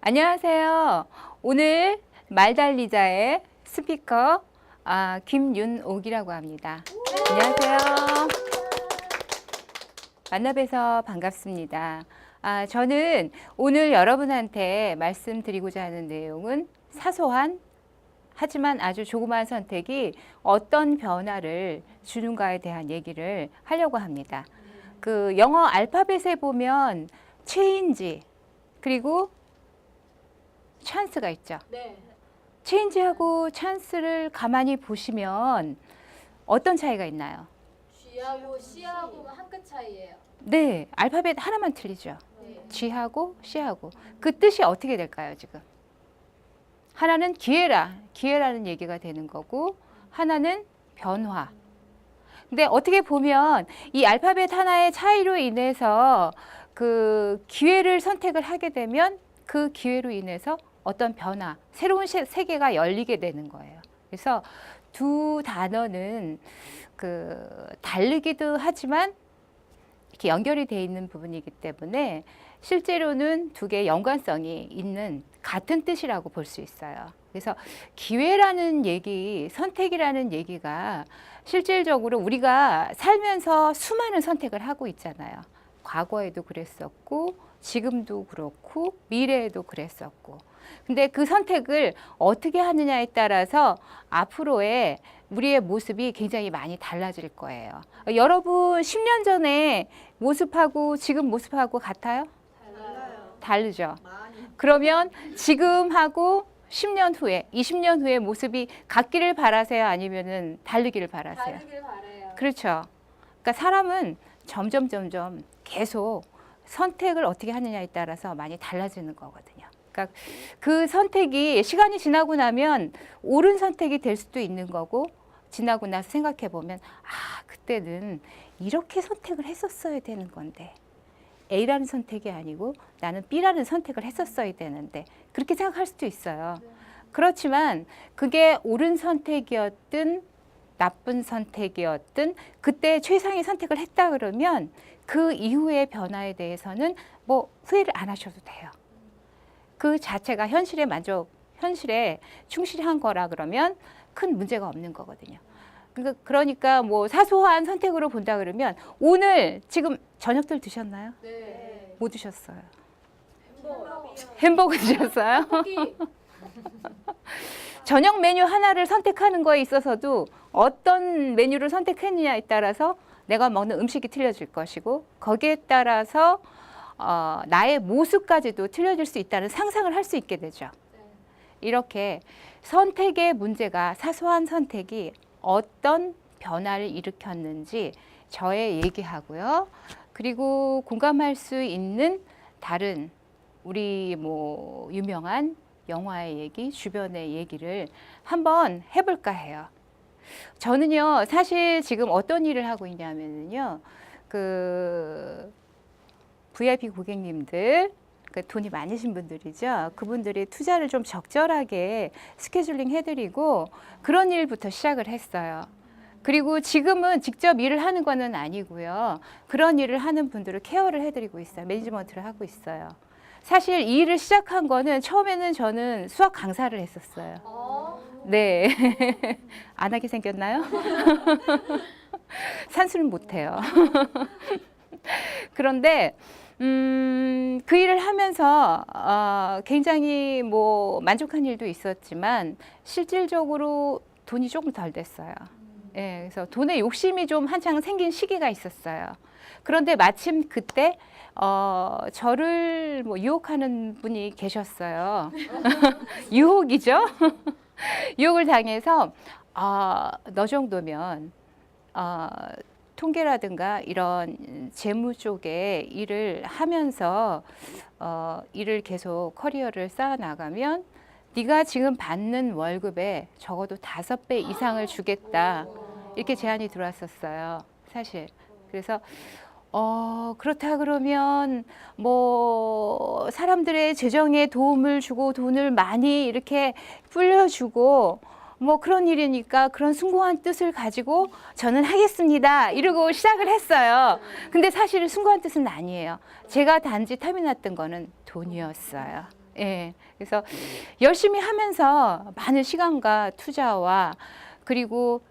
안녕하세요. 오늘 말달리자의 스피커 김윤옥이라고 합니다. 안녕하세요. 만나 뵈서 반갑습니다. 저는 오늘 여러분한테 말씀드리고자 하는 내용은 사소한 하지만 아주 조그마한 선택이 어떤 변화를 주는가에 대한 얘기를 하려고 합니다. 그 영어 알파벳에 보면 체인지 그리고 찬스가 있죠. 네. 체인지하고 찬스를 가만히 보시면 어떤 차이가 있나요? G하고 C하고 한 끗 차이예요. 네, 알파벳 하나만 틀리죠. 네. G하고 C하고. 그 뜻이 어떻게 될까요, 지금? 하나는 기회라는 얘기가 되는 거고, 하나는 변화. 근데 어떻게 보면 이 알파벳 하나의 차이로 인해서 그 기회를 선택을 하게 되면 그 기회로 인해서 어떤 변화, 새로운 세계가 열리게 되는 거예요. 그래서 두 단어는 다르기도 하지만 이렇게 연결이 돼 있는 부분이기 때문에 실제로는 두 개의 연관성이 있는 같은 뜻이라고 볼 수 있어요. 그래서 기회라는 얘기, 선택이라는 얘기가 실질적으로 우리가 살면서 수많은 선택을 하고 있잖아요. 과거에도 그랬었고, 지금도 그렇고, 미래에도 그랬었고. 근데 그 선택을 어떻게 하느냐에 따라서 앞으로의 우리의 모습이 굉장히 많이 달라질 거예요. 여러분 10년 전에 모습하고 지금 모습하고 같아요? 달라요. 다르죠. 많이. 그러면 지금하고 10년 후에, 20년 후에 모습이 같기를 바라세요? 아니면은 다르기를 바라세요? 다르길 바래요. 그렇죠. 그러니까 사람은 점점 계속 선택을 어떻게 하느냐에 따라서 많이 달라지는 거거든요. 그러니까 그 선택이 시간이 지나고 나면 옳은 선택이 될 수도 있는 거고, 지나고 나서 생각해 보면 그때는 이렇게 선택을 했었어야 되는 건데, A라는 선택이 아니고 나는 B라는 선택을 했었어야 되는데, 그렇게 생각할 수도 있어요. 그렇지만 그게 옳은 선택이었든 나쁜 선택이었든 그때 최상의 선택을 했다 그러면 그 이후의 변화에 대해서는 뭐 후회를 안 하셔도 돼요. 그 자체가 현실에 충실한 거라 그러면 큰 문제가 없는 거거든요. 그러니까 뭐 사소한 선택으로 본다 그러면 오늘 지금 저녁들 드셨나요? 네. 뭐 드셨어요? 햄버거. 햄버거 드셨어요? 고기. 저녁 메뉴 하나를 선택하는 거에 있어서도 어떤 메뉴를 선택했느냐에 따라서 내가 먹는 음식이 틀려질 것이고, 거기에 따라서 나의 모습까지도 틀려질 수 있다는 상상을 할 수 있게 되죠. 네. 이렇게 선택의 문제가, 사소한 선택이 어떤 변화를 일으켰는지 저의 얘기하고요. 그리고 공감할 수 있는 다른 우리 뭐 유명한 영화의 얘기, 주변의 얘기를 한번 해볼까 해요. 저는요, 사실 지금 어떤 일을 하고 있냐면요, VIP 고객님들, 돈이 많으신 분들이죠. 그분들이 투자를 좀 적절하게 스케줄링 해드리고 그런 일부터 시작을 했어요. 그리고 지금은 직접 일을 하는 거는 아니고요. 그런 일을 하는 분들을 케어를 해드리고 있어요. 매니지먼트를 하고 있어요. 사실 이 일을 시작한 거는 처음에는 저는 수학 강사를 했었어요. 네. 안 하게 생겼나요? 산수는 못해요. 그런데 그 일을 하면서 굉장히 뭐 만족한 일도 있었지만 실질적으로 돈이 조금 덜 됐어요. 예, 그래서 돈에 욕심이 좀 한창 생긴 시기가 있었어요. 그런데 마침 그때 저를 뭐 유혹하는 분이 계셨어요. 유혹이죠. 유혹을 당해서 너 정도면 통계라든가 이런 재무 쪽에 일을 하면서 일을 계속 커리어를 쌓아 나가면 네가 지금 받는 월급에 적어도 5배 이상을 주겠다, 이렇게 제안이 들어왔었어요, 사실. 그래서 그렇다 그러면 뭐 사람들의 재정에 도움을 주고 돈을 많이 이렇게 불려주고 뭐 그런 일이니까 그런 숭고한 뜻을 가지고 저는 하겠습니다, 이러고 시작을 했어요. 근데 사실은 숭고한 뜻은 아니에요. 제가 단지 탐이 났던 거는 돈이었어요. 예. 그래서 열심히 하면서 많은 시간과 투자와 그리고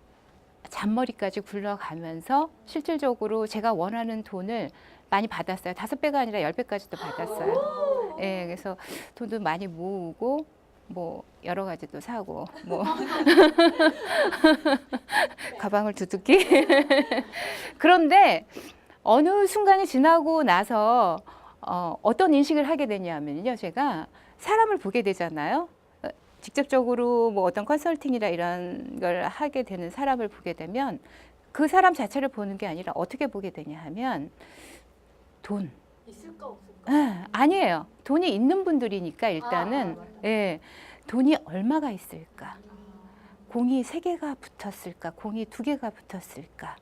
잔머리까지 굴러가면서 실질적으로 제가 원하는 돈을 많이 받았어요. 5배가 아니라 10배까지도 받았어요. 예. 그래서 돈도 많이 모으고 뭐 여러 가지도 사고 뭐 가방을 두둑히 그런데 어느 순간이 지나고 나서 어떤 인식을 하게 되냐면요. 제가 사람을 보게 되잖아요. 직접적으로 뭐 어떤 컨설팅이나 이런 걸 하게 되는 사람을 보게 되면 그 사람 자체를 보는 게 아니라 어떻게 보게 되냐 하면 돈. 있을까 없을까? 아니에요. 돈이 있는 분들이니까 일단은 맞다. 예, 돈이 얼마가 있을까? 공이 3개가 붙었을까? 공이 2개가 붙었을까?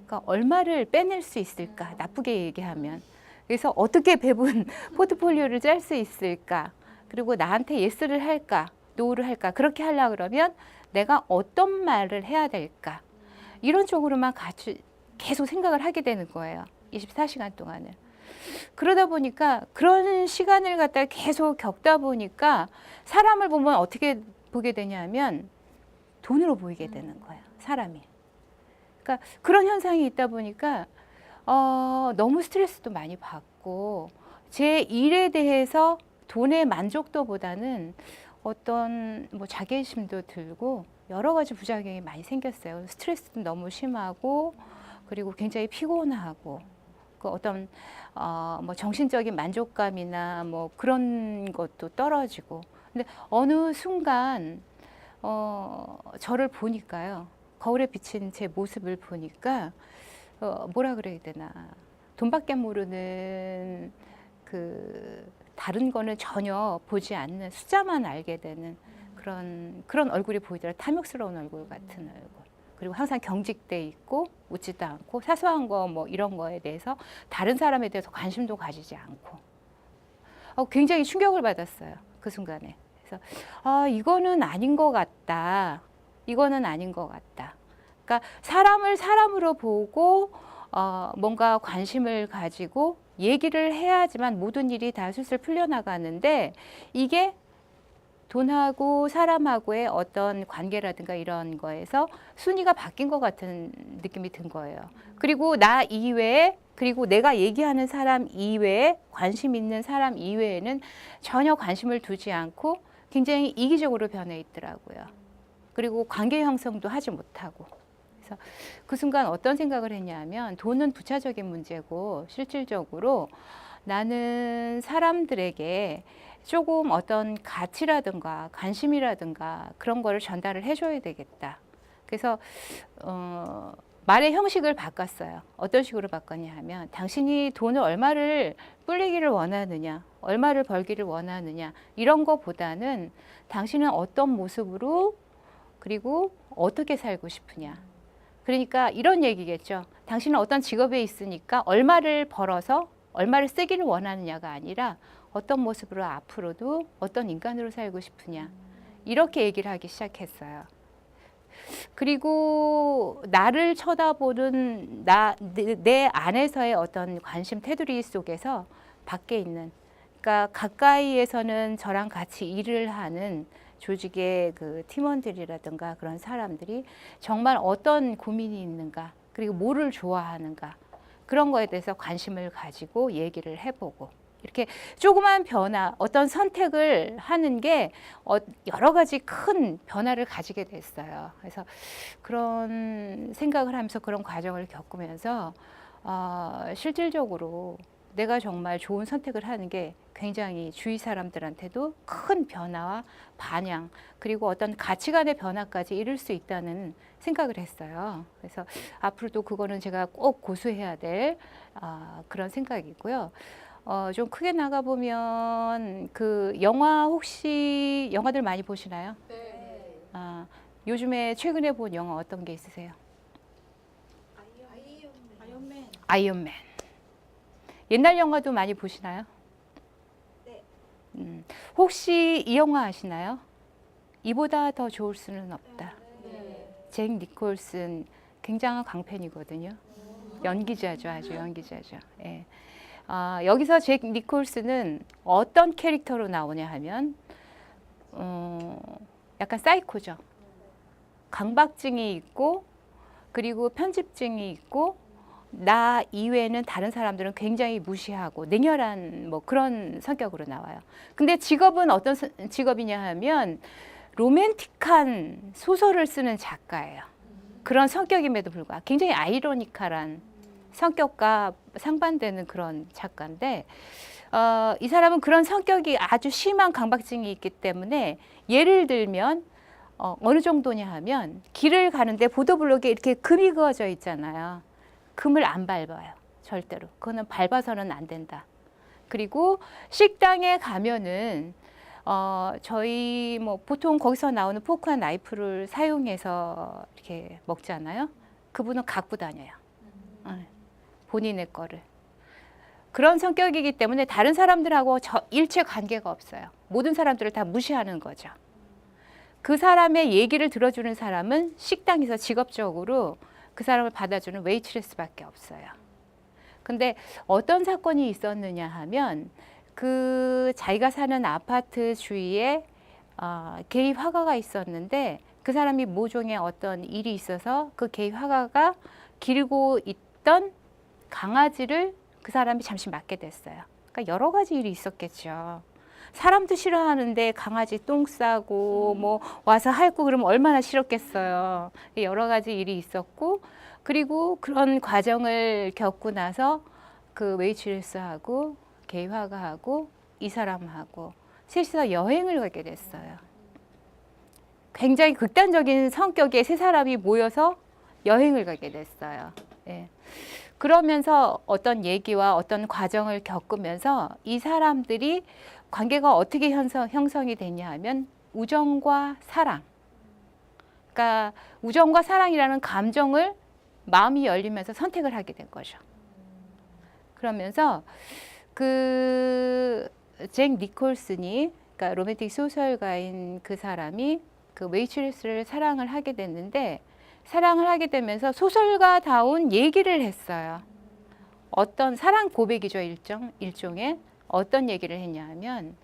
그러니까 얼마를 빼낼 수 있을까? 나쁘게 얘기하면. 그래서 어떻게 배분 포트폴리오를 짤 수 있을까? 그리고 나한테 예스를 할까? 노를 할까? 그렇게 하려고 그러면 내가 어떤 말을 해야 될까? 이런 쪽으로만 계속 생각을 하게 되는 거예요. 24시간 동안을. 그러다 보니까 그런 시간을 갖다 계속 겪다 보니까 사람을 보면 어떻게 보게 되냐면 돈으로 보이게 되는 거예요. 사람이. 그러니까 그런 현상이 있다 보니까 너무 스트레스도 많이 받고 제 일에 대해서 돈의 만족도보다는 어떤 뭐 자괴심도 들고 여러 가지 부작용이 많이 생겼어요. 스트레스도 너무 심하고 그리고 굉장히 피곤하고 그 어떤 뭐 정신적인 만족감이나 뭐 그런 것도 떨어지고. 근데 어느 순간 저를 보니까요. 거울에 비친 제 모습을 보니까 뭐라 그래야 되나. 돈밖에 모르는 그 다른 거는 전혀 보지 않는 숫자만 알게 되는 그런 얼굴이 보이더라고요. 탐욕스러운 얼굴 같은 얼굴. 그리고 항상 경직돼 있고 웃지도 않고 사소한 거 뭐 이런 거에 대해서 다른 사람에 대해서 관심도 가지지 않고 굉장히 충격을 받았어요. 그 순간에. 그래서 이거는 아닌 것 같다. 이거는 아닌 것 같다. 그러니까 사람을 사람으로 보고 뭔가 관심을 가지고 얘기를 해야지만 모든 일이 다 술술 풀려나가는데 이게 돈하고 사람하고의 어떤 관계라든가 이런 거에서 순위가 바뀐 것 같은 느낌이 든 거예요. 그리고 나 이외에 그리고 내가 얘기하는 사람 이외에 관심 있는 사람 이외에는 전혀 관심을 두지 않고 굉장히 이기적으로 변해 있더라고요. 그리고 관계 형성도 하지 못하고. 그래서 그 순간 어떤 생각을 했냐면 돈은 부차적인 문제고 실질적으로 나는 사람들에게 조금 어떤 가치라든가 관심이라든가 그런 거를 전달을 해줘야 되겠다. 그래서 말의 형식을 바꿨어요. 어떤 식으로 바꿨냐 하면 당신이 돈을 얼마를 불리기를 원하느냐, 얼마를 벌기를 원하느냐 이런 거보다는 당신은 어떤 모습으로 그리고 어떻게 살고 싶으냐. 그러니까 이런 얘기겠죠. 당신은 어떤 직업에 있으니까 얼마를 벌어서 얼마를 쓰기를 원하느냐가 아니라 어떤 모습으로 앞으로도 어떤 인간으로 살고 싶으냐. 이렇게 얘기를 하기 시작했어요. 그리고 나를 쳐다보는 내 안에서의 어떤 관심 테두리 속에서 밖에 있는, 그러니까 가까이에서는 저랑 같이 일을 하는 조직의 그 팀원들이라든가 그런 사람들이 정말 어떤 고민이 있는가, 그리고 뭐를 좋아하는가, 그런 거에 대해서 관심을 가지고 얘기를 해보고, 이렇게 조그만 변화, 어떤 선택을 하는 게 여러 가지 큰 변화를 가지게 됐어요. 그래서 그런 생각을 하면서 그런 과정을 겪으면서 실질적으로 내가 정말 좋은 선택을 하는 게 굉장히 주위 사람들한테도 큰 변화와 반향, 그리고 어떤 가치관의 변화까지 이룰 수 있다는 생각을 했어요. 그래서 앞으로도 그거는 제가 꼭 고수해야 될 그런 생각이고요. 좀 크게 나가보면 그 영화 혹시 영화들 많이 보시나요? 네. 요즘에 최근에 본 영화 어떤 게 있으세요? 아이언맨. 아이언맨. 옛날 영화도 많이 보시나요? 네. 혹시 이 영화 아시나요? 이보다 더 좋을 수는 없다. 네. 잭 니콜슨 굉장한 광팬이거든요. 연기자죠, 아주 연기자죠. 예. 여기서 잭 니콜슨은 어떤 캐릭터로 나오냐 하면 약간 사이코죠. 강박증이 있고 그리고 편집증이 있고 나 이외에는 다른 사람들은 굉장히 무시하고 냉혈한 뭐 그런 성격으로 나와요. 근데 직업은 어떤 직업이냐 하면 로맨틱한 소설을 쓰는 작가예요. 그런 성격임에도 불구하고 굉장히 아이러니컬한 성격과 상반되는 그런 작가인데 이 사람은 그런 성격이 아주 심한 강박증이 있기 때문에 예를 들면 어느 정도냐 하면 길을 가는데 보도블록에 이렇게 금이 그어져 있잖아요. 금을 안 밟아요. 절대로. 그거는 밟아서는 안 된다. 그리고 식당에 가면은 저희 뭐 보통 거기서 나오는 포크와 나이프를 사용해서 이렇게 먹잖아요. 그분은 갖고 다녀요. 본인의 거를. 그런 성격이기 때문에 다른 사람들하고 일체 관계가 없어요. 모든 사람들을 다 무시하는 거죠. 그 사람의 얘기를 들어주는 사람은 식당에서 직업적으로 그 사람을 받아주는 웨이트레스밖에 없어요. 근데 어떤 사건이 있었느냐 하면 그 자기가 사는 아파트 주위에 게이 화가가 있었는데 그 사람이 모종의 어떤 일이 있어서 그 게이 화가가 기르고 있던 강아지를 그 사람이 잠시 맡게 됐어요. 그러니까 여러 가지 일이 있었겠죠. 사람도 싫어하는데 강아지 똥 싸고 뭐 와서 핥고 그러면 얼마나 싫었겠어요. 여러 가지 일이 있었고 그리고 그런 과정을 겪고 나서 그 웨이트레스하고 게이 화가하고 이 사람하고 셋이서 여행을 가게 됐어요. 굉장히 극단적인 성격의 세 사람이 모여서 여행을 가게 됐어요. 예. 그러면서 어떤 얘기와 어떤 과정을 겪으면서 이 사람들이 관계가 어떻게 형성이 되냐 하면 우정과 사랑. 그러니까 우정과 사랑이라는 감정을 마음이 열리면서 선택을 하게 된 거죠. 그러면서 그 잭 니콜슨이 그러니까 로맨틱 소설가인 그 사람이 그 웨이트레스를 사랑을 하게 됐는데 사랑을 하게 되면서 소설가다운 얘기를 했어요. 어떤 사랑 고백이죠. 일종의 어떤 얘기를 했냐 하면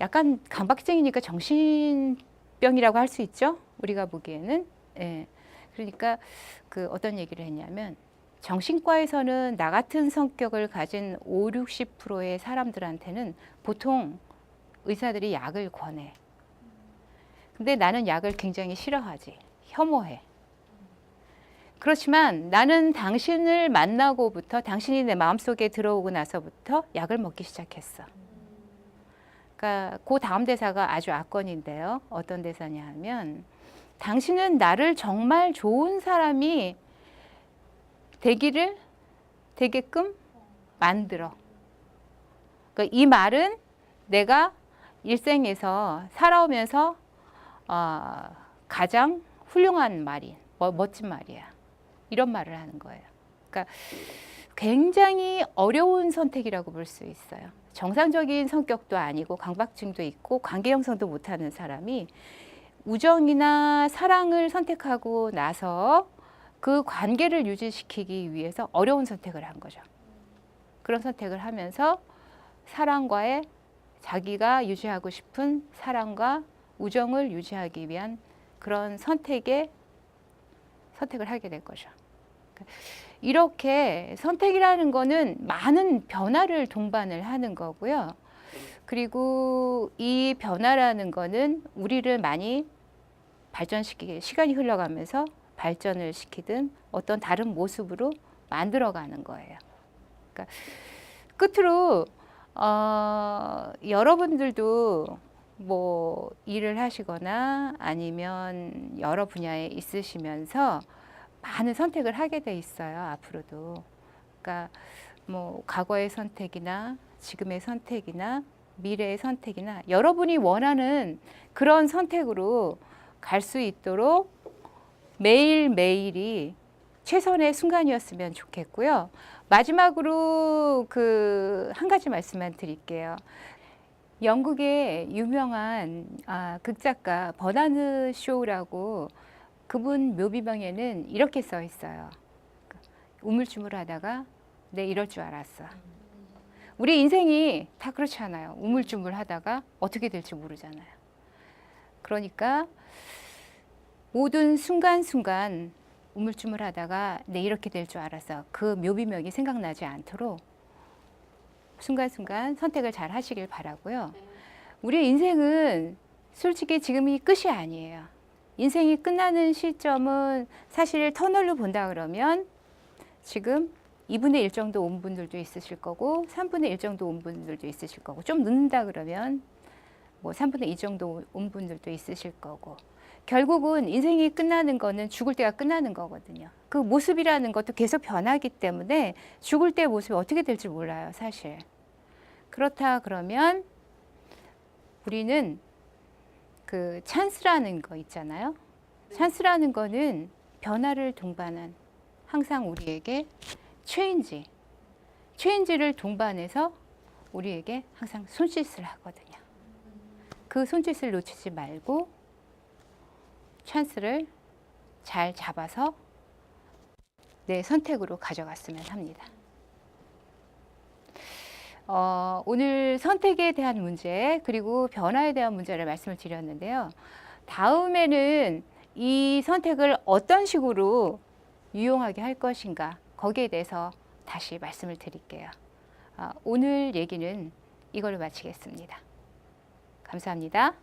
약간 강박증이니까 정신병이라고 할 수 있죠. 우리가 보기에는. 예. 그러니까 그 어떤 얘기를 했냐면 정신과에서는 나 같은 성격을 가진 50~60%의 사람들한테는 보통 의사들이 약을 권해. 근데 나는 약을 굉장히 싫어하지. 혐오해. 그렇지만 나는 당신을 만나고부터 당신이 내 마음속에 들어오고 나서부터 약을 먹기 시작했어. 그러니까 그 다음 대사가 아주 압권인데요. 어떤 대사냐 하면 당신은 나를 정말 좋은 사람이 되게끔 만들어. 그러니까 이 말은 내가 일생에서 살아오면서 가장 훌륭한 말이 멋진 말이야. 이런 말을 하는 거예요. 그러니까 굉장히 어려운 선택이라고 볼 수 있어요. 정상적인 성격도 아니고 강박증도 있고 관계 형성도 못하는 사람이 우정이나 사랑을 선택하고 나서 그 관계를 유지시키기 위해서 어려운 선택을 한 거죠. 그런 선택을 하면서 사랑과의 자기가 유지하고 싶은 사랑과 우정을 유지하기 위한 그런 선택을 하게 된 거죠. 이렇게 선택이라는 거는 많은 변화를 동반을 하는 거고요. 그리고 이 변화라는 거는 우리를 많이 발전시키게 시간이 흘러가면서 발전을 시키든 어떤 다른 모습으로 만들어가는 거예요. 그러니까 끝으로 여러분들도 뭐 일을 하시거나 아니면 여러 분야에 있으시면서 많은 선택을 하게 돼 있어요. 앞으로도. 그러니까 뭐 과거의 선택이나 지금의 선택이나 미래의 선택이나 여러분이 원하는 그런 선택으로 갈 수 있도록 매일매일이 최선의 순간이었으면 좋겠고요. 마지막으로 그 한 가지 말씀만 드릴게요. 영국의 유명한 극작가 버나드 쇼라고 그분 묘비명에는 이렇게 써 있어요. 우물쭈물하다가 내 이럴 줄 알았어. 우리 인생이 다 그렇지 않아요. 우물쭈물하다가 어떻게 될지 모르잖아요. 그러니까 모든 순간순간 우물쭈물하다가 내 이렇게 될 줄 알아서 그 묘비명이 생각나지 않도록 순간순간 선택을 잘 하시길 바라고요. 우리 인생은 솔직히 지금이 끝이 아니에요. 인생이 끝나는 시점은 사실 터널로 본다 그러면 지금 2분의 1 정도 온 분들도 있으실 거고 3분의 1 정도 온 분들도 있으실 거고 좀 늦는다 그러면 뭐 3분의 2 정도 온 분들도 있으실 거고 결국은 인생이 끝나는 거는 죽을 때가 끝나는 거거든요. 그 모습이라는 것도 계속 변하기 때문에 죽을 때 모습이 어떻게 될지 몰라요, 사실. 그렇다 그러면 우리는 그 찬스라는 거 있잖아요. 찬스라는 거는 변화를 동반한 항상 우리에게 체인지를 동반해서 우리에게 항상 손짓을 하거든요. 그 손짓을 놓치지 말고 찬스를 잘 잡아서 내 선택으로 가져갔으면 합니다. 오늘 선택에 대한 문제 그리고 변화에 대한 문제를 말씀을 드렸는데요. 다음에는 이 선택을 어떤 식으로 유용하게 할 것인가 거기에 대해서 다시 말씀을 드릴게요. 오늘 얘기는 이걸로 마치겠습니다. 감사합니다.